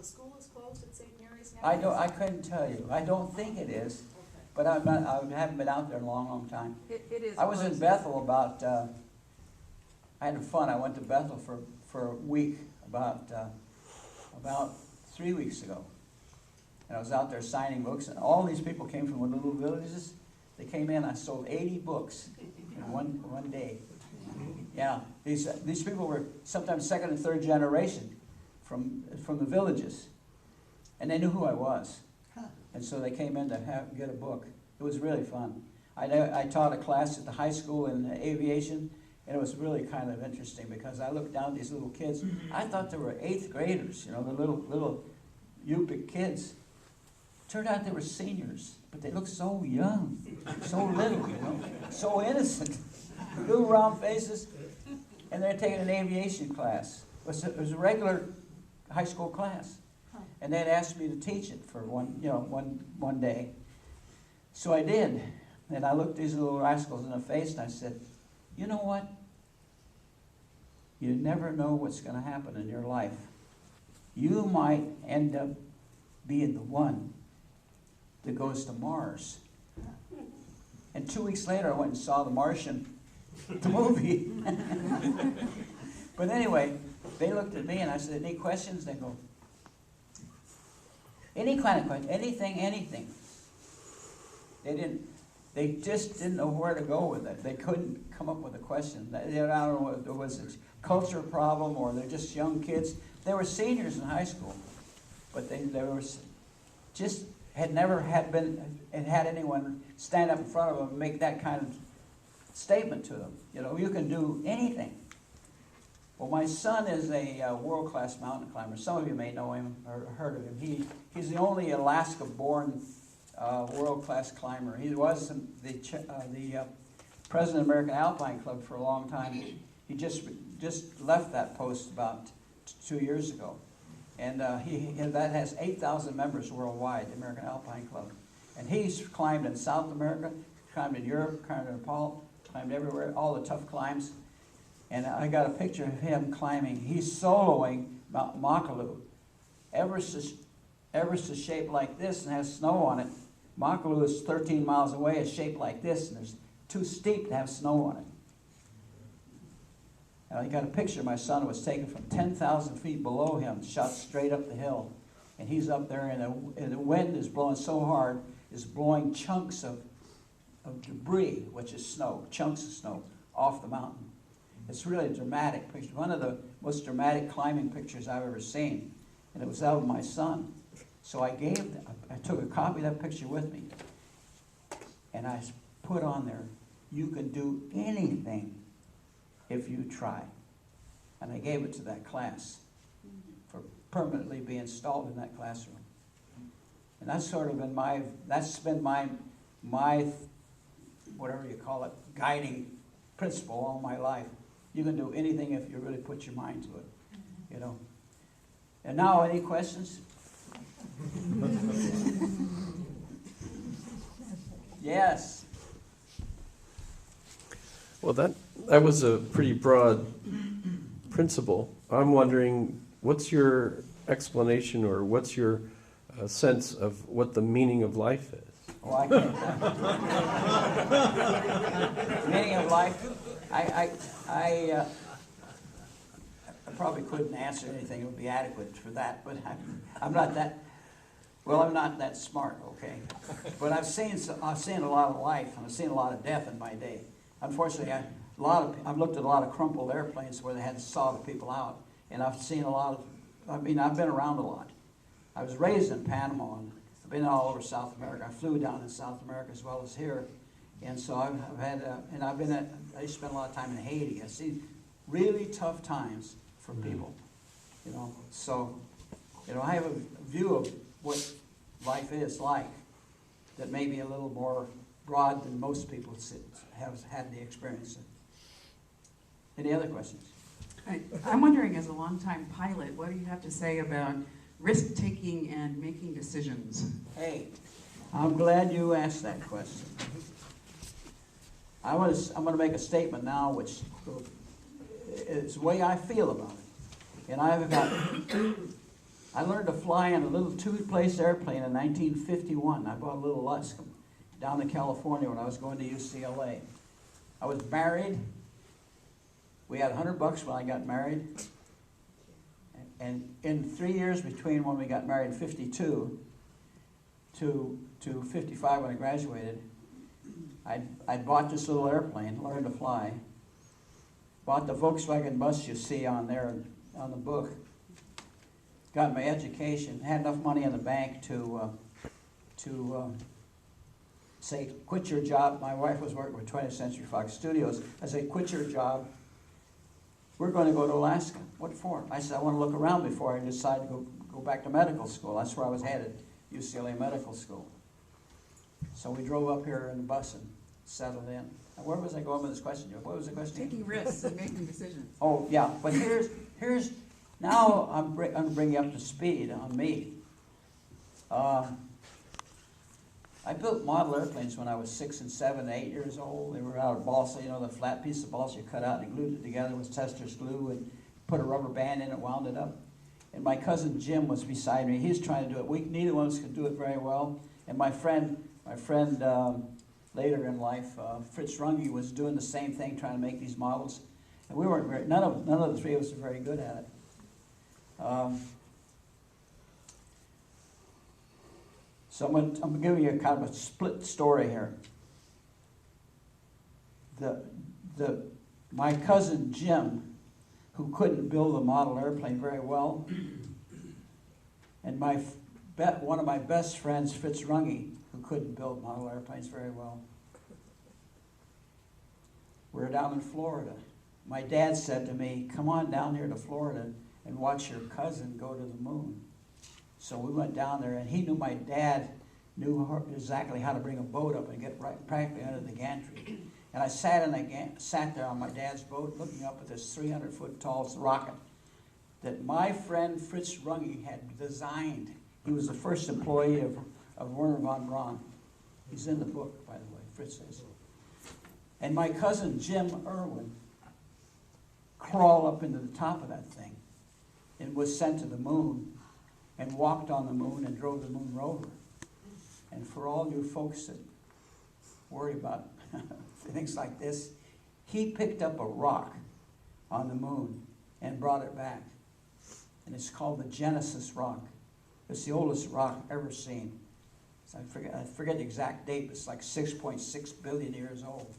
school is closed at St. Mary's now? I couldn't tell you. I don't think it is, but I haven't been out there in a long, long time. It is. I was in Bethel about, I had fun. I went to Bethel for a week about 3 weeks ago. And I was out there signing books, and all these people came from little villages. They came in, I sold 80 books in one day. Yeah, these people were sometimes second and third generation from the villages. And they knew who I was. And so they came in to get a book. It was really fun. I taught a class at the high school in aviation, and it was really kind of interesting because I looked down at these little kids. I thought they were 8th graders, the little Yupik kids. Turned out they were seniors, but they looked so young, so little, so innocent. Little round faces, and they're taking an aviation class. It was a regular high school class. And they'd asked me to teach it for one day. So I did. And I looked these little rascals in the face and I said, you know what? You never know what's going to happen in your life. You might end up being the one that goes to Mars. And 2 weeks later, I went and saw The Martian, the movie. But anyway, they looked at me and I said, any questions? They go, any kind of question, anything. They just didn't know where to go with it. They couldn't come up with a question. I don't know whether it was a culture problem or they're just young kids. They were seniors in high school, but they were just had never had anyone stand up in front of them and make that kind of statement to them. You can do anything. Well, my son is a world-class mountain climber. Some of you may know him or heard of him. He's the only Alaska-born world-class climber. He was the president of the American Alpine Club for a long time. He just left that post about 2 years ago. And that has 8,000 members worldwide, the American Alpine Club. And he's climbed in South America, climbed in Europe, climbed in Nepal, climbed everywhere, all the tough climbs. And I got a picture of him climbing. He's soloing Mount Makalu. Everest is shaped like this and has snow on it. Makalu is 13 miles away. It's shaped like this, and it's too steep to have snow on it. And I got a picture my son was taken from 10,000 feet below him, shot straight up the hill. And he's up there, and the wind is blowing so hard, it's blowing chunks of debris, which is snow, chunks of snow, off the mountain. It's really a dramatic picture. One of the most dramatic climbing pictures I've ever seen. And it was of my son. So I took a copy of that picture with me. And I put on there, you can do anything if you try. And I gave it to that class for permanently be installed in that classroom. And that's sort of been my whatever you call it, guiding principle all my life. You can do anything if you really put your mind to it, And now, any questions? Yes. Well, that was a pretty broad principle. I'm wondering, what's your explanation or what's your sense of what the meaning of life is? Oh, I can't. Meaning of life, I probably couldn't answer anything that would be adequate for that, but I'm not that smart, okay? But I've seen a lot of life, and I've seen a lot of death in my day. Unfortunately, I've looked at a lot of crumpled airplanes where they had to saw the people out, and I've seen I've been around a lot. I was raised in Panama, and I've been all over South America. I flew down in South America as well as here. And so I used to spend a lot of time in Haiti. I've seen really tough times for people, So, I have a view of what life is like that may be a little more broad than most people have had the experience. Any other questions? I'm wondering, as a longtime pilot, what do you have to say about risk-taking and making decisions? Hey, I'm glad you asked that question. I'm going to make a statement now which is the way I feel about it. And I learned to fly in a little two-place airplane in 1951. I bought a little Luscombe down in California when I was going to UCLA. I was married. We had $100 when I got married. And in 3 years between when we got married in 52 to 55 when I graduated, I bought this little airplane, learned to fly. Bought the Volkswagen bus you see on there on the book. Got my education, had enough money in the bank to say, quit your job. My wife was working with 20th Century Fox Studios. I said, quit your job. We're going to go to Alaska. What for? I said, I want to look around before I decide to go back to medical school. That's where I was headed, UCLA Medical School. So we drove up here in the bus and settled in. Now, where was I going with this question, Joe? What was the question? Taking risks and making decisions. Oh, yeah, but here's now I'm going to bring you up to speed on me. I built model airplanes when I was 6 and 7, 8 years old. They were out of balsa, you know, the flat piece of balsa you cut out and glued it together with Testor's glue and put a rubber band in it, wound it up. And my cousin Jim was beside me. He was trying to do it. Neither one of us could do it very well. And my friend later in life, Fritz Runge, was doing the same thing, trying to make these models. And we weren't very, none of the three of us were very good at it. So I'm giving you a kind of a split story here. My cousin Jim, who couldn't build a model airplane very well, and one of my best friends, Fritz Runge, who couldn't build model airplanes very well. We're down in Florida. My dad said to me, come on down here to Florida and watch your cousin go to the moon. So we went down there, and he knew my dad knew exactly how to bring a boat up and get right practically under the gantry. And I sat there on my dad's boat looking up at this 300-foot tall rocket that my friend Fritz Runge had designed. He was the first employee of Werner von Braun. He's in the book, by the way, Fritz says. And my cousin Jim Irwin crawled up into the top of that thing and was sent to the moon and walked on the moon and drove the moon rover. And for all you folks that worry about things like this, he picked up a rock on the moon and brought it back. And it's called the Genesis rock. It's the oldest rock ever seen. So I forget the exact date, but it's like 6.6 billion years old.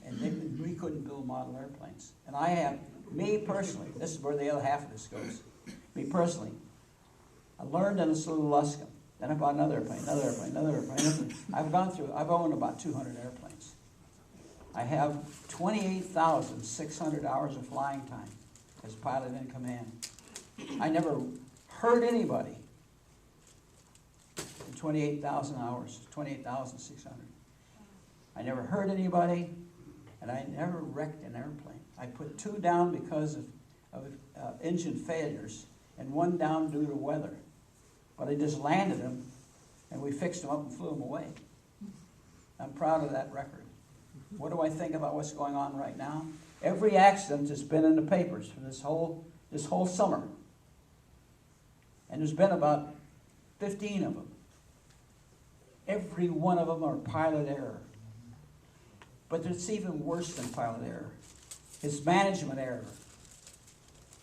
And we couldn't build model airplanes. And me personally, this is where the other half of this goes. Me personally, I learned in this little Luscombe. Then I bought another airplane. I've owned about 200 airplanes. I have 28,600 hours of flying time as pilot in command. I never hurt anybody in 28,000 hours, 28,600. I never hurt anybody, and I never wrecked an airplane. I put 2 down because of engine failures and 1 down due to weather. But I just landed them, and we fixed them up and flew them away. I'm proud of that record. What do I think about what's going on right now? Every accident has been in the papers for this whole summer. And there's been about 15 of them. Every one of them are pilot error. But it's even worse than pilot error. It's management error.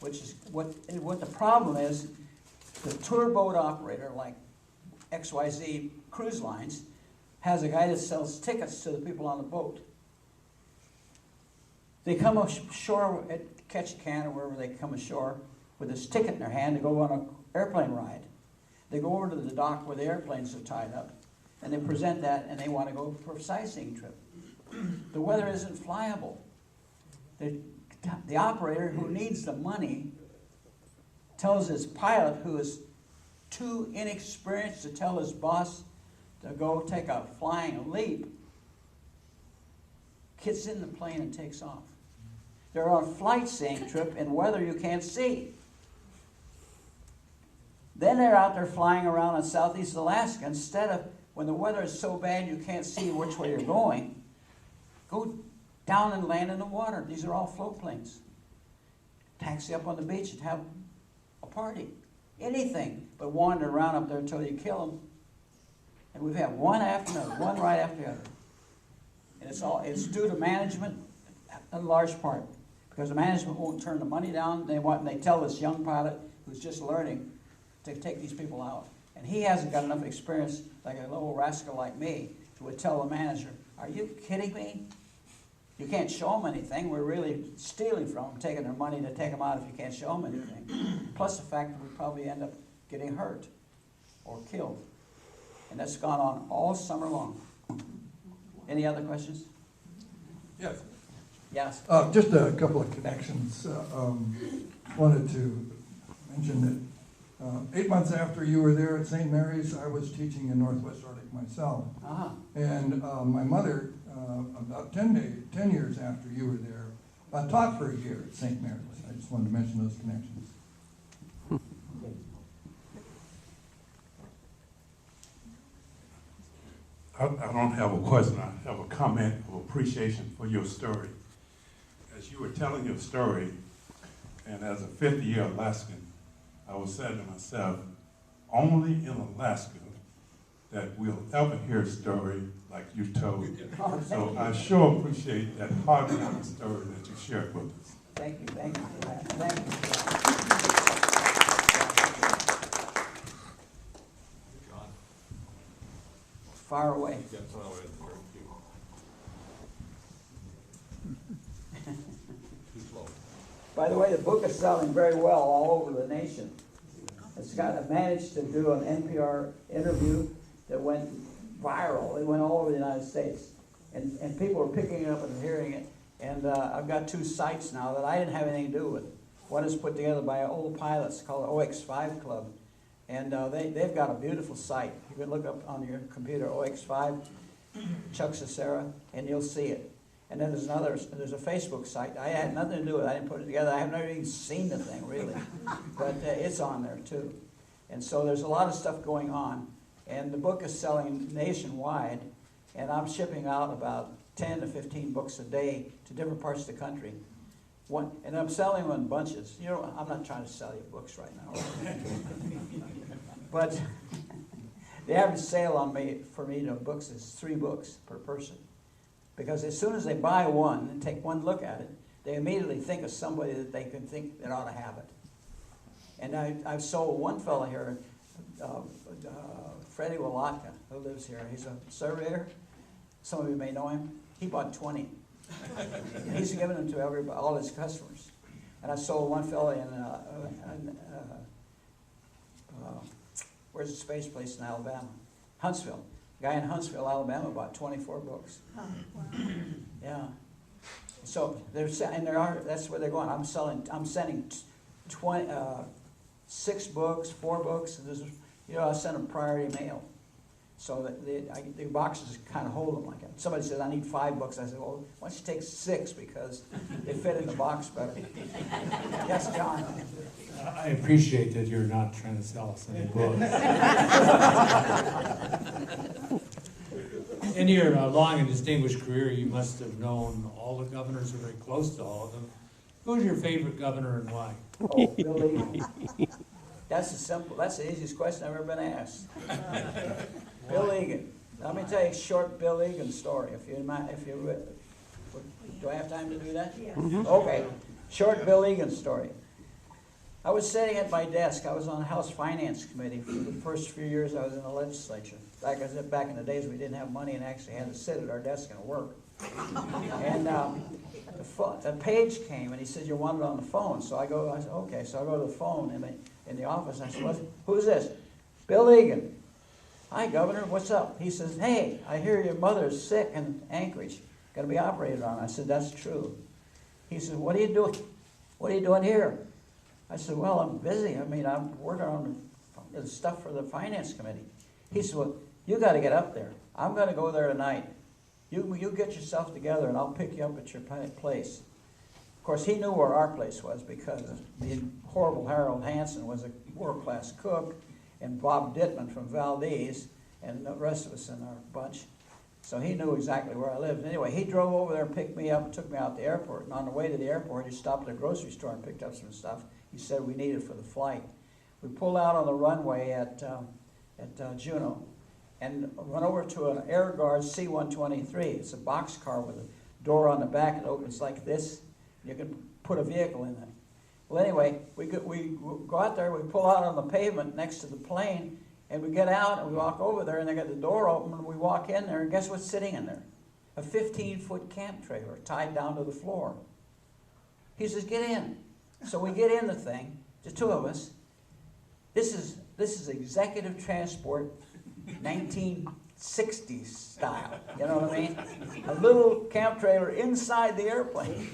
Which is what the problem is. The tour boat operator, like XYZ Cruise Lines, has a guy that sells tickets to the people on the boat. They come ashore at Ketchikan or wherever they come ashore with this ticket in their hand to go on an airplane ride. They go over to the dock where the airplanes are tied up, and they present that, and they want to go for a sightseeing trip. The weather isn't flyable. The operator who needs the money tells his pilot, who is too inexperienced to tell his boss to go take a flying leap, gets in the plane and takes off. They're on a flight seeing trip in weather you can't see. Then they're out there flying around in southeast Alaska. Instead of, when the weather is so bad you can't see which way you're going, go down and land in the water. These are all float planes. Taxi up on the beach and have a party. anything but wander around up there until you kill them. And we've had one after another, one right after the other. And it's due to management in large part, because the management won't turn the money down. They tell this young pilot who's just learning to take these people out. And he hasn't got enough experience, like a little rascal like me, who would tell the manager, "Are you kidding me? You can't show them anything. We're really stealing from them, taking their money to take them out if you can't show them anything." Plus the fact that we probably end up getting hurt or killed. And that's gone on all summer long. Any other questions? Yes. Yes. Just a couple of connections. Wanted to mention that 8 months after you were there at St. Mary's, I was teaching in Northwest Arctic myself. Uh-huh. And my mother, about 10 years after you were there, taught for a year at St. Mary's. I just wanted to mention those connections. I don't have a question, I have a comment of appreciation for your story. As you were telling your story, and as a 50-year Alaskan, I was saying to myself, only in Alaska that we'll ever hear a story like you told. So I sure appreciate that heartwarming story that you shared with us. Thank you for that. Thank you. Far away. By the way, the book is selling very well all over the nation. I managed to do an NPR interview that went viral. It went all over the United States. And people are picking it up and hearing it. And I've got 2 sites now that I didn't have anything to do with. One is put together by old pilots called the OX5 Club. And they've got a beautiful site. You can look up on your computer, OX5, Chuck Sassara, and you'll see it. And then there's a Facebook site. I had nothing to do with it. I didn't put it together. I have never even seen the thing, really. But it's on there, too. And so there's a lot of stuff going on. And the book is selling nationwide. And I'm shipping out about 10 to 15 books a day to different parts of the country. And I'm selling them in bunches. You know, I'm not trying to sell you books right now. But the average sale for me to books is 3 books per person. Because as soon as they buy one and take one look at it, they immediately think of somebody that they can think that ought to have it. And I've sold one fellow here, Freddie Walatka, who lives here. He's a surveyor. Some of you may know him. He bought 20. And he's given them to all his customers. And I sold one fellow in where's the space place in Alabama? Huntsville. A guy in Huntsville, Alabama, bought 24 books. Oh, wow. Yeah. So that's where they're going. I'm sending 6 books, 4 books. I send them priority mail. So that the boxes kind of hold them like that. Somebody says, I need 5 books. I said, well, why don't you take 6 because they fit in the box better. Yes, John? I appreciate that you're not trying to sell us any books. In your long and distinguished career, you must have known all the governors, or very close to all of them. Who's your favorite governor and why? Oh, Bill Egan. That's the easiest question I've ever been asked. Bill Egan. Let me tell you a short Bill Egan story, if you would. Do I have time to do that? Yes. Okay. Short Bill Egan story. I was sitting at my desk. I was on the House Finance Committee for the first few years I was in the legislature. Like I said, back in the days we didn't have money and actually had to sit at our desk and work. And the page came and he said, "You want it on the phone?" So I said, okay. So I go to the phone in the office. I said, "Who's this?" "Bill Egan." "Hi, Governor, what's up?" He says, "Hey, I hear your mother's sick in Anchorage, going to be operated on." I said, "That's true." He said, "What are you doing? What are you doing here?" I said, "Well, I'm busy. I mean, I'm working on the stuff for the Finance Committee." He said, "Well, you got to get up there. I'm going to go there tonight. You get yourself together and I'll pick you up at your place." Of course, he knew where our place was because the horrible Harold Hansen was a world-class cook, and Bob Dittman from Valdez, and the rest of us in our bunch. So he knew exactly where I lived. Anyway, he drove over there and picked me up and took me out to the airport. And on the way to the airport, he stopped at a grocery store and picked up some stuff he said we needed for the flight. We pulled out on the runway at Juneau and went over to an Air Guard C-123. It's a boxcar with a door on the back. It opens like this. You can put a vehicle in it. Well, anyway, we go out there, we pull out on the pavement next to the plane, and we get out and we walk over there, and they got the door open, and we walk in there, and guess what's sitting in there? A 15-foot camp trailer tied down to the floor. He says, get in. So we get in the thing, the two of us. This is executive transport, 1960s style. You know what I mean? A little camp trailer inside the airplane.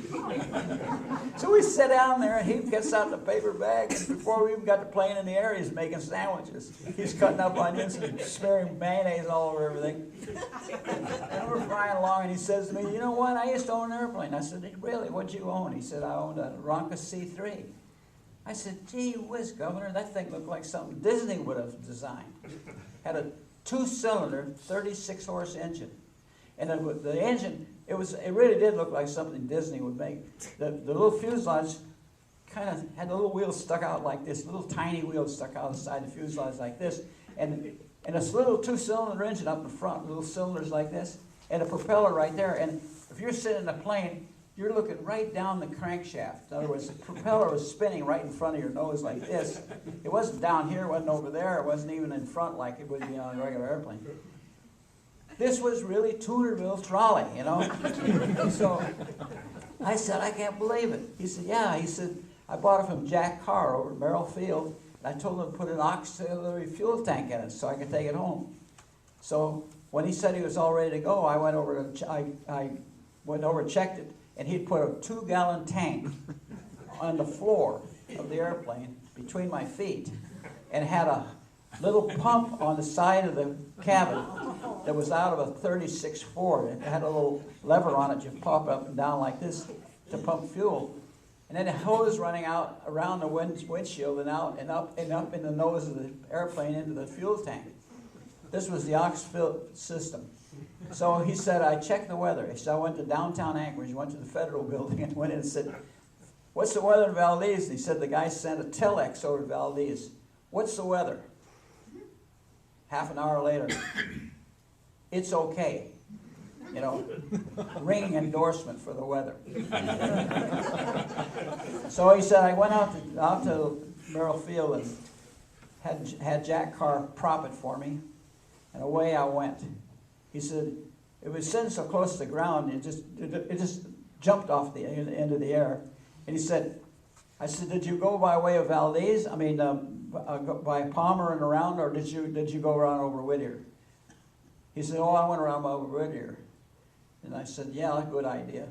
So we sit down there, and he gets out the paper bag, and before we even got the plane in the air, he's making sandwiches. He's cutting up onions and smearing mayonnaise all over everything. And we're flying along, and he says to me, you know what, I used to own an airplane. I said, really, what'd you own? He said, I owned a Ronca C-3. I said, gee whiz, Governor, that thing looked like something Disney would have designed. Had a 2-cylinder, 36-horse engine. And the engine, it really did look like something Disney would make. The little fuselage kind of had the little wheels stuck out like this, little tiny wheels stuck out the side of the fuselage like this. And this little 2-cylinder engine up in front, little cylinders like this, and a propeller right there. And if you're sitting in a plane, you're looking right down the crankshaft. In other words, the propeller was spinning right in front of your nose like this. It wasn't down here, it wasn't over there, it wasn't even in front like it would be on a regular airplane. This was really Tudorville trolley, you know. So I said, I can't believe it. He said, yeah. He said, I bought it from Jack Carr over at Merrill Field. And I told him to put an auxiliary fuel tank in it so I could take it home. So when he said he was all ready to go, I went over and checked it. And he'd put a 2-gallon tank on the floor of the airplane between my feet and had a little pump on the side of the cabin that was out of a 36 Ford. It had a little lever on it you pop up and down like this to pump fuel. And then a hose running out around the windshield and out and up in the nose of the airplane into the fuel tank. This was the aux system. So he said, I checked the weather. He said, I went to downtown Anchorage, went to the Federal Building, and went in and said, what's the weather in Valdez? And he said, the guy sent a telex over to Valdez. What's the weather? Half an hour later, it's okay. You know, ringing endorsement for the weather. So he said, I went out to Merrill Field and had Jack Carr prop it for me, and away I went. He said, it was sitting so close to the ground, it just jumped off the end of the air. And he said, I said, did you go by way of Valdez? I mean, by Palmer and around, or did you go around over Whittier? He said, oh, I went around over Whittier. And I said, yeah, good idea.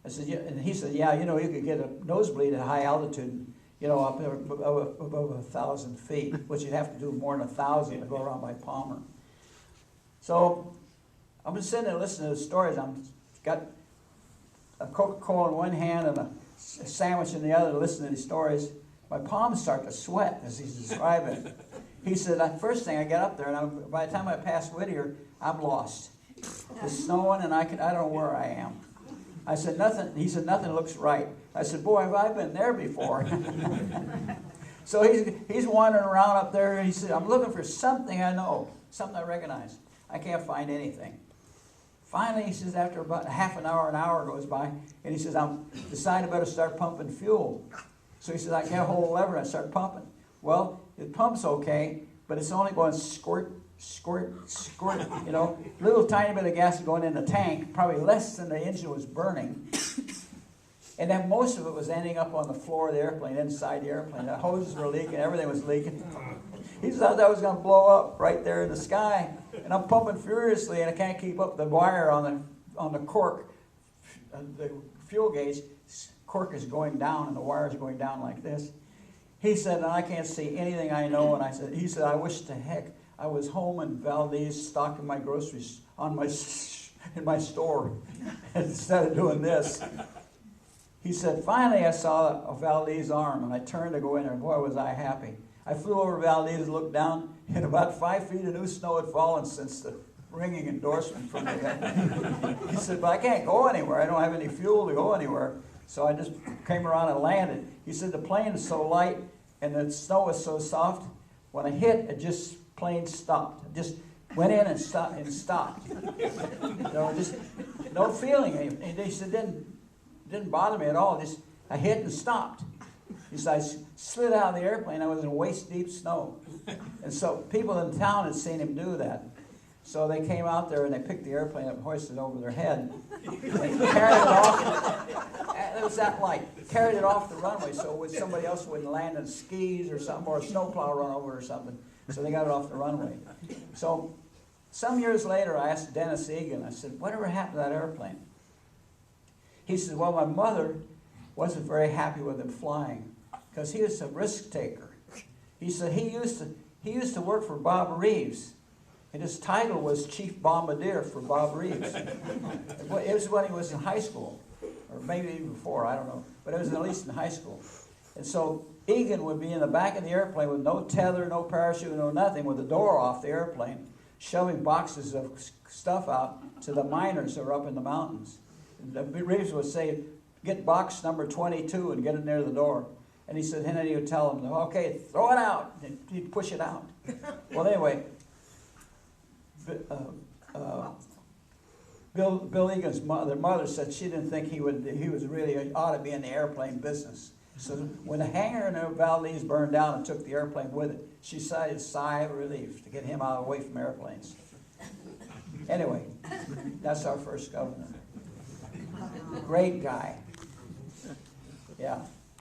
I said, yeah. And he said, yeah, you know, you could get a nosebleed at high altitude, you know, up there above 1,000 feet, which you'd have to do more than 1,000 to go around by Palmer. So I'm just sitting there listening to the stories. I'm got a Coca-Cola in one hand and a sandwich in the other, listening to these stories. My palms start to sweat as he's describing it. He said, the first thing I get up there, and by the time I pass Whittier, I'm lost. It's snowing, and I don't know where I am. I said, nothing. He said, nothing looks right. I said, boy, have I been there before. So he's wandering around up there, and he said, I'm looking for something I know, something I recognize. I can't find anything. Finally, he says, after about half an hour goes by, and he says, I'm decided I better start pumping fuel. So he says, I can't hold a lever, and I start pumping. Well, it pumps okay, but it's only going squirt, squirt, squirt, you know. Little tiny bit of gas is going in the tank, probably less than the engine was burning. And then most of it was ending up on the floor of the airplane, inside the airplane. The hoses were leaking, everything was leaking. He thought that was going to blow up right there in the sky. And I'm pumping furiously, and I can't keep up the wire on the cork. The fuel gauge cork is going down, and the wire is going down like this. He said, I can't see anything I know. And he said, I wish to heck I was home in Valdez stocking my groceries in my store instead of doing this. He said, finally I saw a Valdez arm, and I turned to go in there, and boy, was I happy. I flew over Valdez and looked down, and about 5 feet of new snow had fallen since the ringing endorsement from the guy. He said, but I can't go anywhere. I don't have any fuel to go anywhere. So I just came around and landed. He said, the plane is so light, and the snow was so soft, when I hit, it just plain stopped. It just went in and stopped. Just no feeling. And he said, didn't bother me at all. Just I hit and stopped. He said, I slid out of the airplane. I was in waist-deep snow. And so people in town had seen him do that. So they came out there and they picked the airplane up and hoisted it over their head. And carried it off. It was that light. Carried it off the runway so somebody else wouldn't land on skis or something, or a snowplow run over or something. So they got it off the runway. So some years later, I asked Dennis Egan, I said, whatever happened to that airplane? He said, well, my mother wasn't very happy with him flying because he was a risk taker. He said he used to work for Bob Reeves, and his title was Chief Bombardier for Bob Reeves. It was when he was in high school, or maybe even before, I don't know, but it was at least in high school. And so Egan would be in the back of the airplane with no tether, no parachute, no nothing, with the door off the airplane, shoving boxes of stuff out to the miners that were up in the mountains. And Reeves would say, get box number 22 and get it near the door. And he said, and then he would tell them, okay, throw it out. And he'd push it out. Well, anyway, Bill Egan's mother said she didn't think he was really ought to be in the airplane business. So when the hangar in Valdez burned down and took the airplane with it, she sighed a sigh of relief to get him out away from airplanes. Anyway, that's our first governor. Great guy. Yeah.